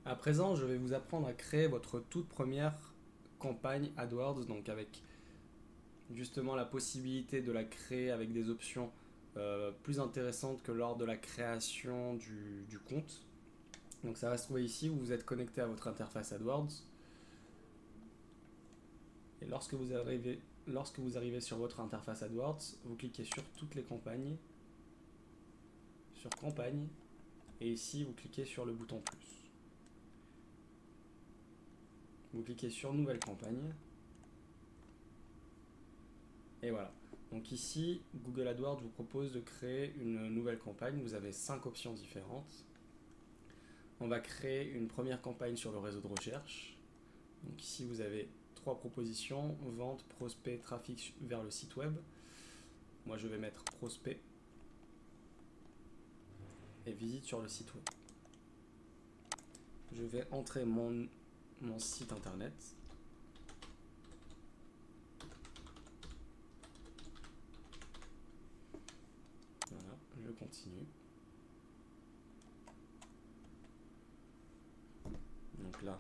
À présent, je vais vous apprendre à créer votre toute première campagne AdWords, donc avec justement la possibilité de la créer avec des options plus intéressantes que lors de la création du compte. Donc ça va se trouver ici où vous êtes connecté à votre interface AdWords. Et lorsque vous arrivez sur votre interface AdWords, vous cliquez sur toutes les campagnes, sur campagne, et ici vous cliquez sur le bouton plus. Vous cliquez sur nouvelle campagne. Et voilà. Donc ici, Google AdWords vous propose de créer une nouvelle campagne. Vous avez 5 options différentes. On va créer une première campagne sur le réseau de recherche. Donc ici, vous avez 3 propositions: vente, prospect, trafic vers le site web. Moi, je vais mettre prospect et visite sur le site web. Je vais entrer mon site internet. Voilà, je continue. Donc là,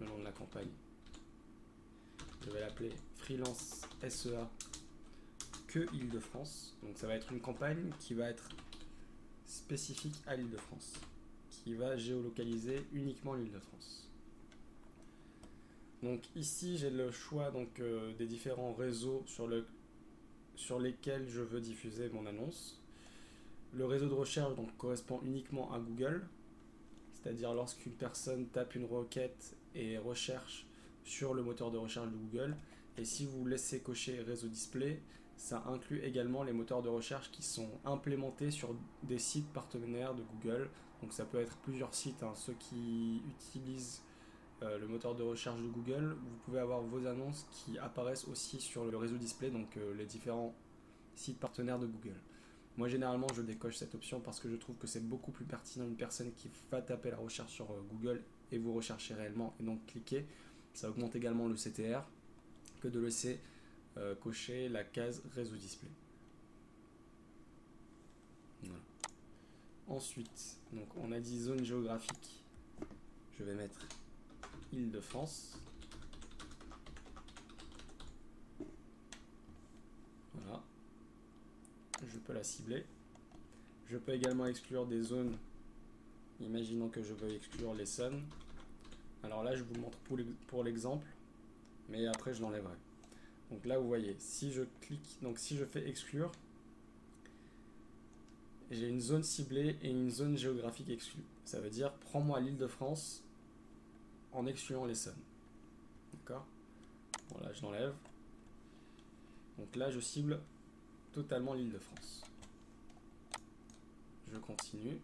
le nom de la campagne, je vais l'appeler Freelance SEA que Île-de-France. Donc ça va être une campagne qui va être spécifique à l'Île-de-France, qui va géolocaliser uniquement l'Île-de-France. Donc ici j'ai le choix des différents réseaux sur lesquels je veux diffuser mon annonce. Le réseau de recherche correspond uniquement à Google, c'est-à-dire lorsqu'une personne tape une requête et recherche sur le moteur de recherche de Google. Et si vous laissez cocher réseau display, ça inclut également les moteurs de recherche qui sont implémentés sur des sites partenaires de Google. Donc ça peut être plusieurs sites, ceux qui utilisent le moteur de recherche de Google. Vous pouvez avoir vos annonces qui apparaissent aussi sur le réseau display, les différents sites partenaires de Google. Moi généralement je décoche cette option parce que je trouve que c'est beaucoup plus pertinent une personne qui va taper la recherche sur Google et vous recherchez réellement et donc cliquer. Ça augmente également le CTR que de laisser cocher la case réseau display. Voilà. Ensuite, on a dit zone géographique. Je vais mettre Île-de-France. Voilà. Je peux la cibler. Je peux également exclure des zones. Imaginons que je veux exclure l'Essonne. Alors là, je vous montre pour l'exemple, mais après je l'enlèverai. Donc là, vous voyez, si je clique, si je fais exclure, j'ai une zone ciblée et une zone géographique exclue. Ça veut dire, prends-moi l'Île-de-France en excluant l'Essonne. D'accord? Bon, là, je l'enlève. Donc là, je cible totalement l'Île-de-France. Je continue.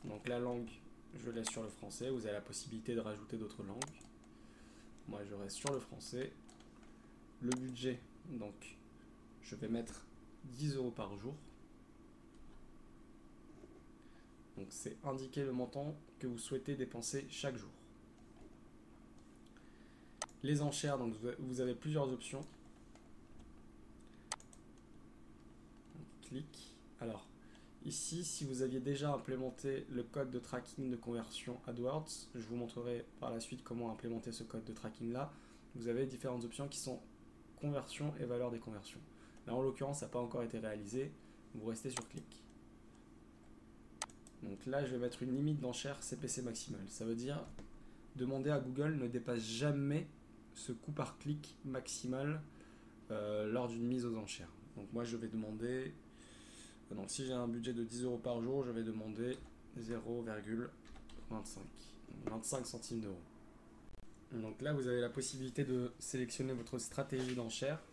Donc la langue, je laisse sur le français. Vous avez la possibilité de rajouter d'autres langues. Moi, je reste sur le français. Le budget, donc, je vais mettre 10 € par jour. Donc, c'est indiquer le montant que vous souhaitez dépenser chaque jour. Les enchères, donc, vous avez plusieurs options. Donc, clique. Alors, ici, si vous aviez déjà implémenté le code de tracking de conversion AdWords, je vous montrerai par la suite comment implémenter ce code de tracking là. Vous avez différentes options qui sont conversion et valeur des conversions. Là, en l'occurrence, ça n'a pas encore été réalisé. Vous restez sur clic. Donc là, je vais mettre une limite d'enchère CPC maximale. Ça veut dire demander à Google ne dépasse jamais ce coût par clic maximal lors d'une mise aux enchères. Donc moi, je vais demander... Donc si j'ai un budget de 10 € par jour, je vais demander 0,25 centimes d'euros. Donc là, vous avez la possibilité de sélectionner votre stratégie d'enchère.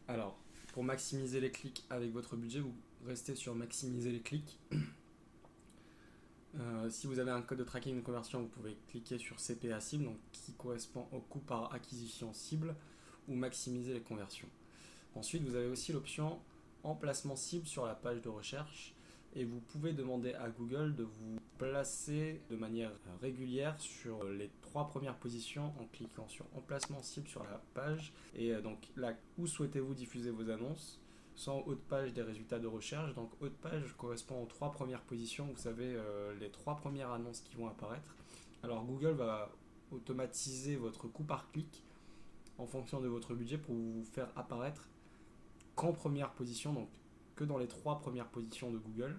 Alors, pour maximiser les clics avec votre budget, vous restez sur maximiser les clics. Si vous avez un code de tracking de conversion, vous pouvez cliquer sur CPA cible, donc qui correspond au coût par acquisition cible, ou maximiser les conversions. Ensuite, vous avez aussi l'option emplacement cible sur la page de recherche et vous pouvez demander à Google de vous placer de manière régulière sur les 3 premières positions en cliquant sur emplacement cible sur la page et donc là où souhaitez-vous diffuser vos annonces, soit en haut de page des résultats de recherche. Donc haut de page correspond aux 3 premières positions, vous savez, les 3 premières annonces qui vont apparaître. Alors Google va automatiser votre coût par clic en fonction de votre budget pour vous faire apparaître qu'en première position, donc que dans les 3 premières positions de Google,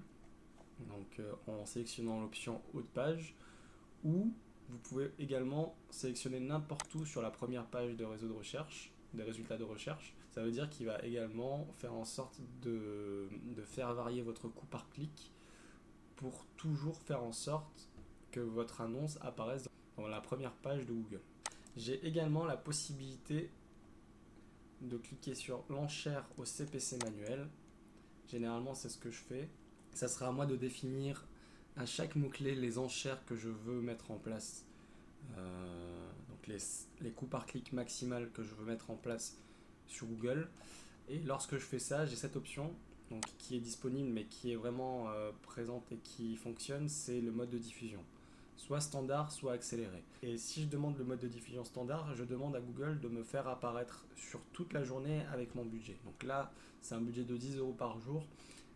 donc en sélectionnant l'option haut de page, ou vous pouvez également sélectionner n'importe où sur la première page de réseau de recherche, des résultats de recherche. Ça veut dire qu'il va également faire en sorte de faire varier votre coût par clic pour toujours faire en sorte que votre annonce apparaisse dans la première page de Google. J'ai également la possibilité de cliquer sur l'enchère au CPC manuel. Généralement, c'est ce que je fais. Ça sera à moi de définir à chaque mot-clé les enchères que je veux mettre en place. Donc les coûts par clic maximal que je veux mettre en place sur Google. Et lorsque je fais ça, j'ai cette option donc, qui est disponible mais qui est vraiment présente et qui fonctionne, c'est le mode de diffusion. Soit standard, soit accéléré. Et si je demande le mode de diffusion standard, je demande à Google de me faire apparaître sur toute la journée avec mon budget. Donc là, c'est un budget de 10 € par jour.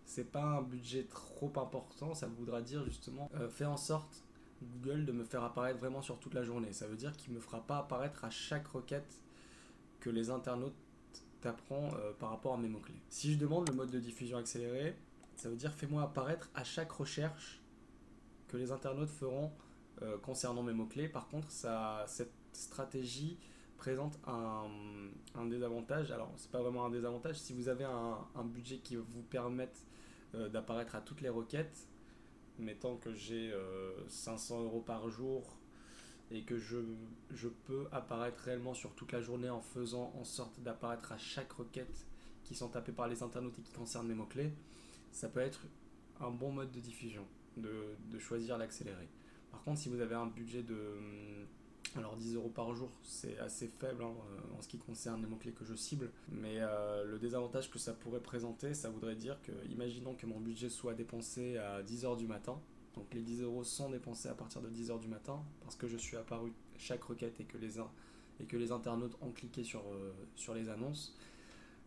C'est pas un budget trop important, ça voudra dire justement faire en sorte Google de me faire apparaître vraiment sur toute la journée. Ça veut dire qu'il ne me fera pas apparaître à chaque requête que les internautes taperont par rapport à mes mots-clés. Si je demande le mode de diffusion accéléré, ça veut dire fais-moi apparaître à chaque recherche que les internautes feront concernant mes mots-clés. Par contre, cette stratégie présente un désavantage. Alors, c'est pas vraiment un désavantage. Si vous avez un budget qui vous permette d'apparaître à toutes les requêtes, mettons que j'ai 500 € par jour et que je peux apparaître réellement sur toute la journée en faisant en sorte d'apparaître à chaque requête qui sont tapées par les internautes et qui concernent mes mots-clés, ça peut être un bon mode de diffusion, de choisir l'accéléré. Par contre, si vous avez un budget de 10 € par jour, c'est assez faible en ce qui concerne les mots-clés que je cible. Mais le désavantage que ça pourrait présenter, ça voudrait dire que, imaginons que mon budget soit dépensé à 10 h du matin. Donc les 10 € sont dépensés à partir de 10 h du matin parce que je suis apparu chaque requête et que les internautes ont cliqué sur les annonces.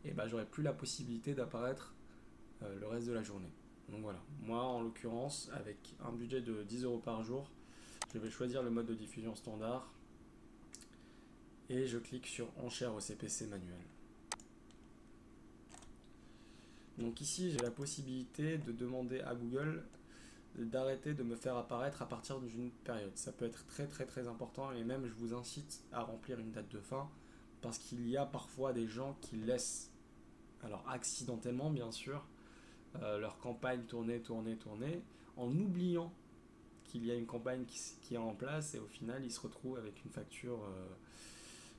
Et ben, j'aurai plus la possibilité d'apparaître le reste de la journée. Donc voilà, moi en l'occurrence, avec un budget de 10 € par jour, je vais choisir le mode de diffusion standard et je clique sur enchère au CPC manuel. Donc ici, j'ai la possibilité de demander à Google d'arrêter de me faire apparaître à partir d'une période. Ça peut être très très très important et même je vous incite à remplir une date de fin parce qu'il y a parfois des gens qui laissent, alors accidentellement bien sûr, leur campagne tourner en oubliant qu'il y a une campagne qui est en place et au final ils se retrouvent avec une facture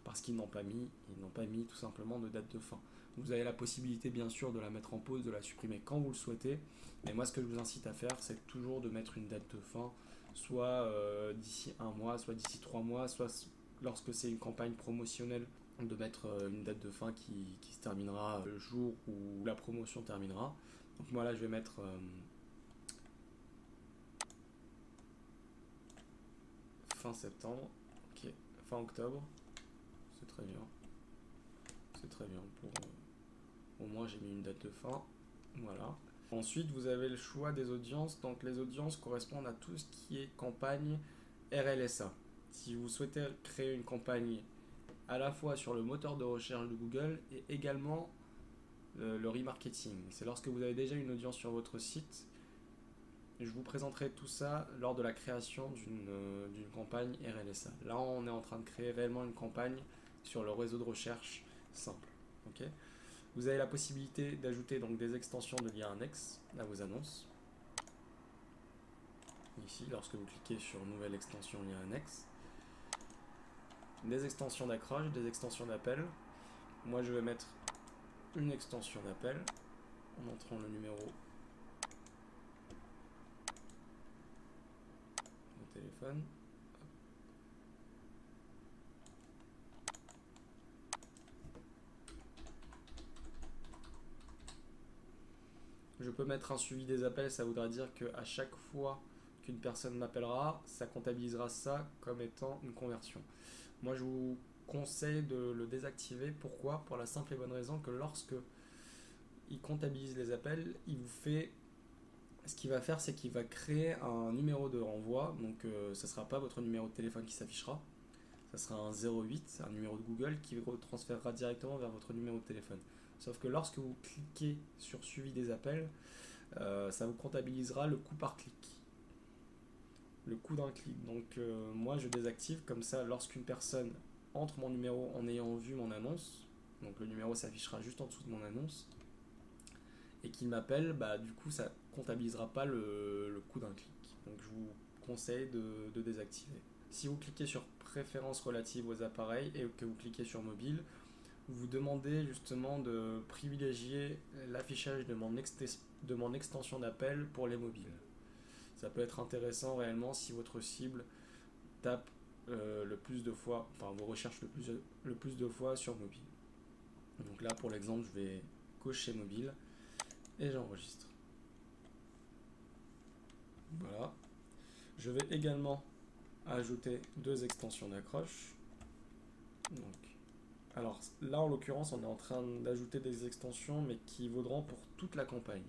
parce qu'ils n'ont pas mis tout simplement de date de fin. Vous avez la possibilité bien sûr de la mettre en pause, de la supprimer quand vous le souhaitez, mais moi ce que je vous incite à faire c'est toujours de mettre une date de fin, soit d'ici 1 mois, soit d'ici 3 mois, soit lorsque c'est une campagne promotionnelle, de mettre une date de fin qui se terminera le jour où la promotion terminera. Donc moi là je vais mettre fin septembre, ok, fin octobre, c'est très bien. C'est très bien, au moins j'ai mis une date de fin, voilà. Ensuite vous avez le choix des audiences, donc les audiences correspondent à tout ce qui est campagne RLSA. Si vous souhaitez créer une campagne à la fois sur le moteur de recherche de Google et également le remarketing, c'est lorsque vous avez déjà une audience sur votre site. Je vous présenterai tout ça lors de la création d'une campagne RLSA. Là on est en train de créer réellement une campagne sur le réseau de recherche simple. Okay. Vous avez la possibilité d'ajouter donc des extensions de liens annexes à vos annonces. Ici, lorsque vous cliquez sur nouvelle extension lien annexe, des extensions d'accroche, des extensions d'appel. Moi, je vais mettre une extension d'appel en entrant le numéro de téléphone. Je peux mettre un suivi des appels, ça voudra dire qu'à chaque fois qu'une personne m'appellera, ça comptabilisera ça comme étant une conversion. Moi, je vous conseille de le désactiver. Pourquoi ? Pour la simple et bonne raison que lorsque il comptabilise les appels, il vous fait... Ce qu'il va faire, c'est qu'il va créer un numéro de renvoi, donc ce ne sera pas votre numéro de téléphone qui s'affichera, ça sera un 08, un numéro de Google qui transférera directement vers votre numéro de téléphone. Sauf que lorsque vous cliquez sur suivi des appels, ça vous comptabilisera le coût par clic, le coût d'un clic. Donc moi je désactive, comme ça lorsqu'une personne entre mon numéro en ayant vu mon annonce, donc le numéro s'affichera juste en dessous de mon annonce, et qu'il m'appelle, bah du coup ça comptabilisera pas le coût d'un clic. Donc je vous conseille de désactiver. Si vous cliquez sur préférences relatives aux appareils et que vous cliquez sur mobile, vous demandez justement de privilégier l'affichage de mon extension d'appel pour les mobiles. Ça peut être intéressant réellement si votre cible tape le plus de fois, enfin vos recherches le plus de fois sur mobile. Donc là pour l'exemple je vais cocher mobile et j'enregistre. Voilà. Je vais également ajouter 2 extensions d'accroche. Donc, alors là en l'occurrence on est en train d'ajouter des extensions mais qui vaudront pour toute la campagne.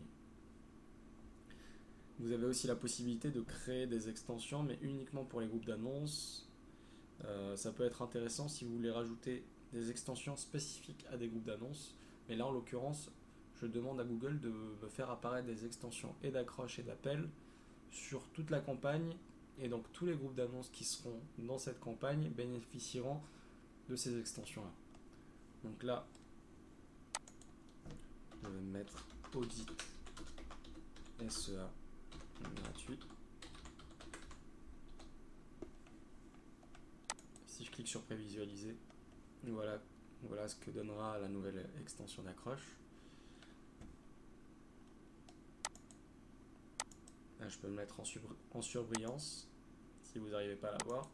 Vous avez aussi la possibilité de créer des extensions mais uniquement pour les groupes d'annonces. Ça peut être intéressant si vous voulez rajouter des extensions spécifiques à des groupes d'annonces. Mais là en l'occurrence je demande à Google de me faire apparaître des extensions et d'accroche et d'appel sur toute la campagne, et donc tous les groupes d'annonces qui seront dans cette campagne bénéficieront de ces extensions là. Donc là je vais mettre audit SEA gratuit. Si je clique sur prévisualiser, voilà ce que donnera la nouvelle extension d'accroche. Là, je peux me mettre en surbrillance si vous n'arrivez pas à la voir.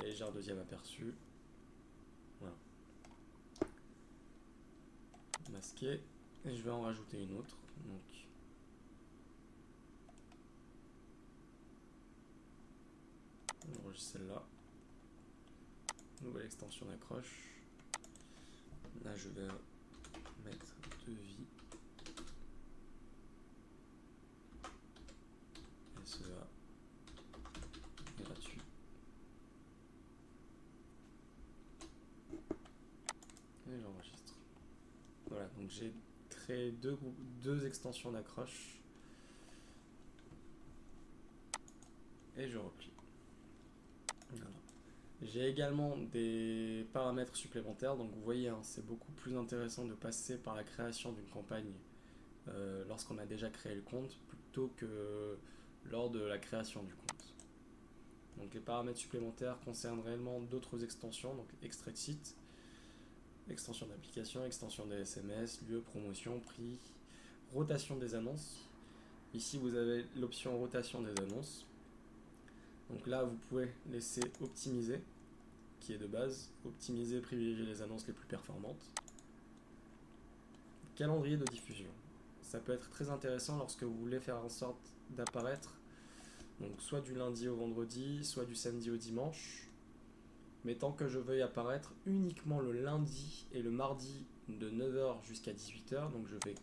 Et j'ai un deuxième aperçu. Voilà. Masqué. Et je vais en rajouter une autre. Donc, on enregistre celle-là. Nouvelle extension d'accroche. Là, je vais mettre devis. SEA gratuit. Et j'enregistre. Voilà, donc j'ai créé deux extensions d'accroche. Et je replie. Voilà. J'ai également des paramètres supplémentaires, donc vous voyez, hein, c'est beaucoup plus intéressant de passer par la création d'une campagne lorsqu'on a déjà créé le compte plutôt que lors de la création du compte. Donc les paramètres supplémentaires concernent réellement d'autres extensions, donc extrait de site, extension d'application, extension des SMS, lieu, promotion, prix, rotation des annonces. Ici vous avez l'option rotation des annonces. Donc là vous pouvez laisser optimiser, qui est de base, optimiser, privilégier les annonces les plus performantes. Calendrier de diffusion. Ça peut être très intéressant lorsque vous voulez faire en sorte d'apparaître donc soit du lundi au vendredi, soit du samedi au dimanche, mais tant que je veuille apparaître uniquement le lundi et le mardi de 9h jusqu'à 18h, donc je vais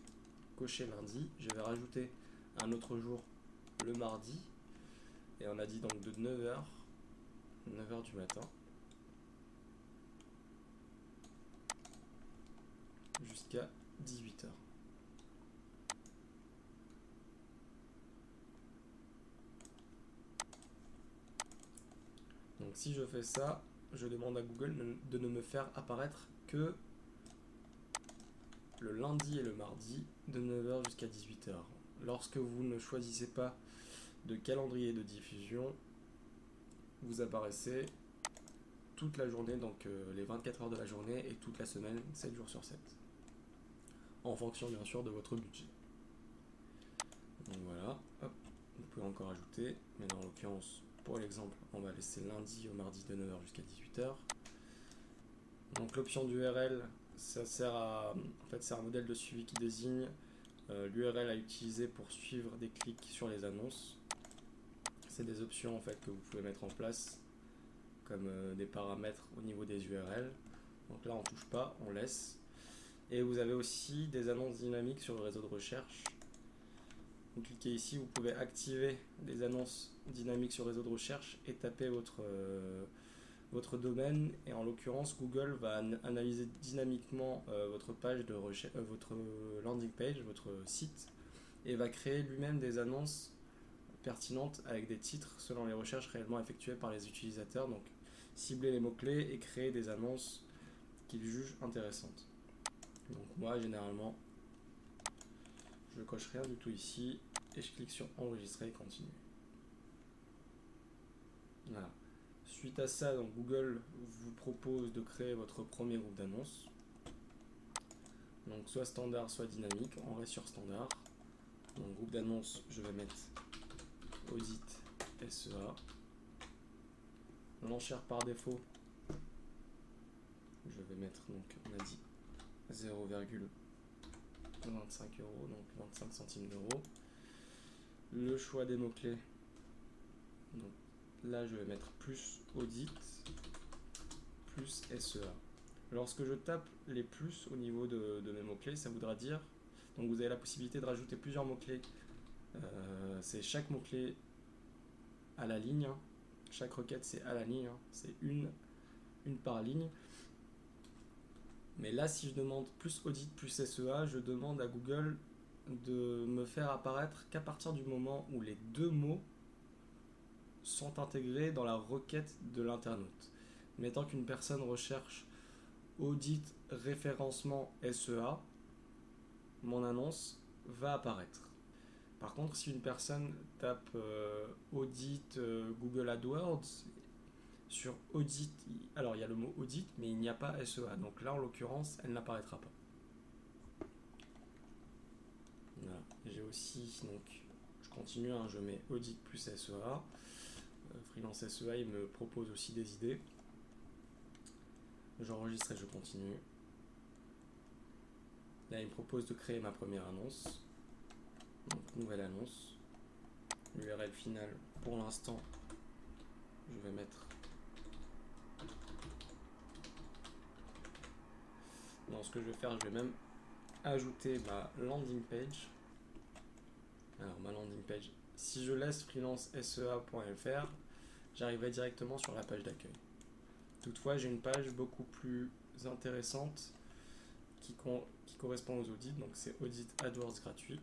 cocher lundi, je vais rajouter un autre jour le mardi, et on a dit donc de 9h du matin, jusqu'à 18h. Donc si je fais ça, je demande à Google de ne me faire apparaître que le lundi et le mardi de 9h jusqu'à 18h. Lorsque vous ne choisissez pas de calendrier de diffusion, vous apparaissez toute la journée, donc les 24 heures de la journée et toute la semaine, 7 jours sur 7. En fonction bien sûr de votre budget. Donc voilà, hop, vous pouvez encore ajouter, mais dans l'occurrence, pour l'exemple, on va laisser lundi au mardi de 9h jusqu'à 18h. Donc l'option d'URL, ça sert à... En fait, c'est un modèle de suivi qui désigne l'URL à utiliser pour suivre des clics sur les annonces. C'est des options en fait que vous pouvez mettre en place comme des paramètres au niveau des URL. Donc là on touche pas, on laisse. Et vous avez aussi des annonces dynamiques sur le réseau de recherche. Vous cliquez ici, vous pouvez activer des annonces dynamiques sur le réseau de recherche et taper votre domaine. Et en l'occurrence, Google va analyser dynamiquement votre page de recherche, votre landing page, votre site, et va créer lui-même des annonces pertinentes avec des titres selon les recherches réellement effectuées par les utilisateurs. Donc, cibler les mots-clés et créer des annonces qu'ils jugent intéressantes. Donc moi, généralement, je ne coche rien du tout ici et je clique sur enregistrer et continuer. Voilà. Suite à ça, donc Google vous propose de créer votre premier groupe d'annonces. Donc soit standard, soit dynamique. On reste sur standard. Donc groupe d'annonces, je vais mettre audit SEA. L'enchère par défaut, je vais mettre, donc on a dit 0,25 €, donc 25 centimes d'euros. Le choix des mots-clés, donc là je vais mettre plus audit, plus SEA. Lorsque je tape les plus au niveau de mes mots-clés, ça voudra dire, donc vous avez la possibilité de rajouter plusieurs mots-clés. C'est chaque mot-clé à la ligne, hein. Chaque requête c'est à la ligne, hein. C'est une par ligne. Mais là, si je demande plus audit plus SEA, je demande à Google de me faire apparaître qu'à partir du moment où les deux mots sont intégrés dans la requête de l'internaute. Mettons qu'une personne recherche audit référencement SEA, mon annonce va apparaître. Par contre, si une personne tape audit Google AdWords, sur audit, alors il y a le mot audit, mais il n'y a pas SEA. Donc là, en l'occurrence, elle n'apparaîtra pas. Voilà. J'ai aussi, donc, je continue, hein, je mets audit plus SEA. Freelance SEA, il me propose aussi des idées. J'enregistre et je continue. Là, il me propose de créer ma première annonce. Donc, nouvelle annonce. L'URL finale, pour l'instant, je vais mettre. Non, ce que je vais faire, je vais même ajouter ma landing page. Alors, ma landing page, si je laisse freelancesea.fr, j'arriverai directement sur la page d'accueil. Toutefois, j'ai une page beaucoup plus intéressante qui correspond aux audits, donc c'est audit AdWords gratuit.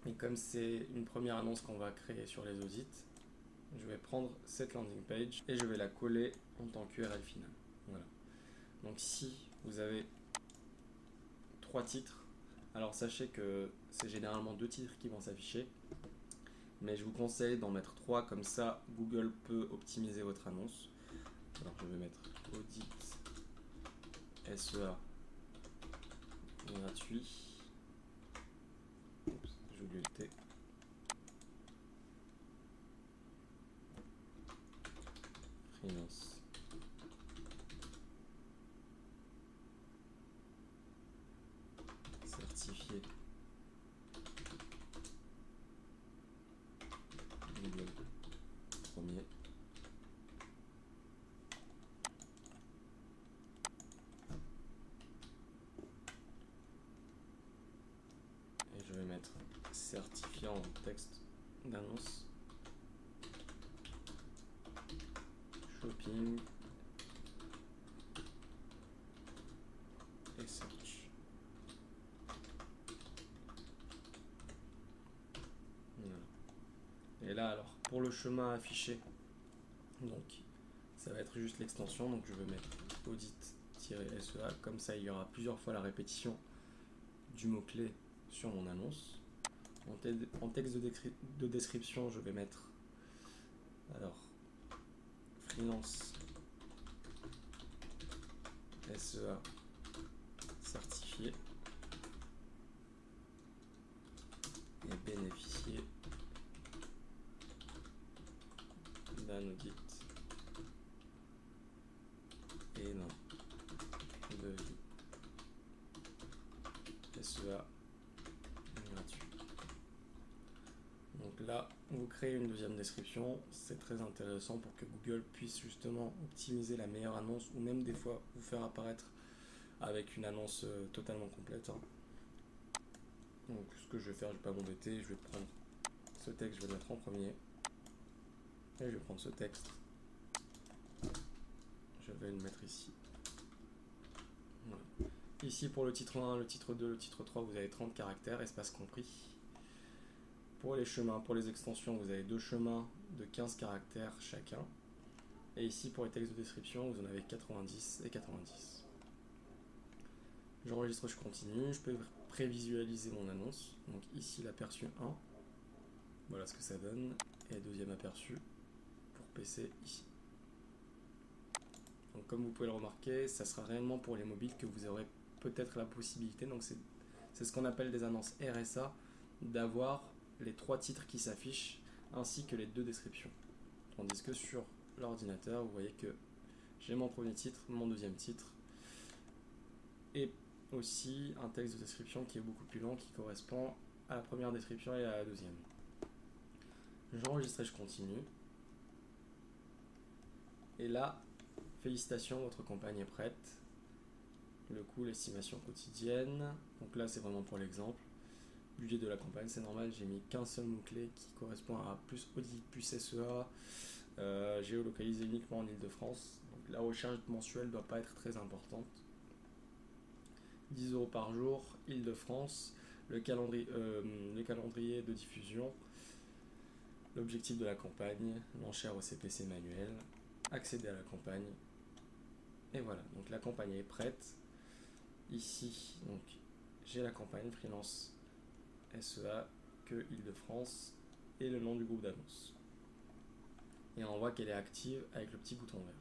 Et comme c'est une première annonce qu'on va créer sur les audits, je vais prendre cette landing page et je vais la coller en tant qu'URL finale. Voilà. Donc si vous avez 3 titres, alors sachez que c'est généralement 2 titres qui vont s'afficher, mais je vous conseille d'en mettre 3, comme ça Google peut optimiser votre annonce. Alors je vais mettre audit SEA gratuit. Oups, j'ai oublié le T. Freelance. Certifié. Google premier. Et je vais mettre certifié en texte d'annonce. Shopping. Et search. Voilà. Et là, alors, pour le chemin affiché, donc ça va être juste l'extension, donc je vais mettre audit-SEA, comme ça il y aura plusieurs fois la répétition du mot-clé sur mon annonce. En texte de description, je vais mettre alors freelance SEA certifié et bénéficier d'un audit et d'un devis SEA gratuit. Donc là, vous créez une deuxième description, c'est très intéressant pour que Google puisse justement optimiser la meilleure annonce ou même des fois vous faire apparaître avec une annonce totalement complète, hein. Donc ce que je vais faire, je vais pas m'embêter, je vais prendre ce texte, je vais le mettre en premier. Et je vais prendre ce texte, je vais le mettre ici. Voilà. Ici pour le titre 1, le titre 2, le titre 3, vous avez 30 caractères, espace compris. Pour les chemins, pour les extensions, vous avez deux chemins de 15 caractères chacun. Et ici pour les textes de description, vous en avez 90 et 90. J'enregistre, je continue, je peux prévisualiser mon annonce. Donc ici l'aperçu 1, voilà ce que ça donne. Et deuxième aperçu pour PC ici. Donc comme vous pouvez le remarquer, ça sera réellement pour les mobiles que vous aurez peut-être la possibilité, donc c'est ce qu'on appelle des annonces RSA, d'avoir les 3 titres qui s'affichent ainsi que les 2 descriptions. Tandis que sur l'ordinateur, vous voyez que j'ai mon premier titre, mon deuxième titre et aussi un texte de description qui est beaucoup plus long, qui correspond à la première description et à la deuxième. J'enregistre et je continue. Et là, félicitations, votre campagne est prête. Le coût, l'estimation quotidienne. Donc là, c'est vraiment pour l'exemple. Budget de la campagne, c'est normal, j'ai mis qu'un seul mot-clé qui correspond à plus audit, plus SEA, géolocalisé uniquement en Ile-de-France. Donc la recherche mensuelle ne doit pas être très importante. 10 € par jour, Ile-de-France, le calendrier de diffusion, l'objectif de la campagne, l'enchère au CPC manuel, accéder à la campagne. Et voilà, donc la campagne est prête. Ici, donc j'ai la campagne freelance SEA que Ile-de-France et le nom du groupe d'annonces. Et on voit qu'elle est active avec le petit bouton vert.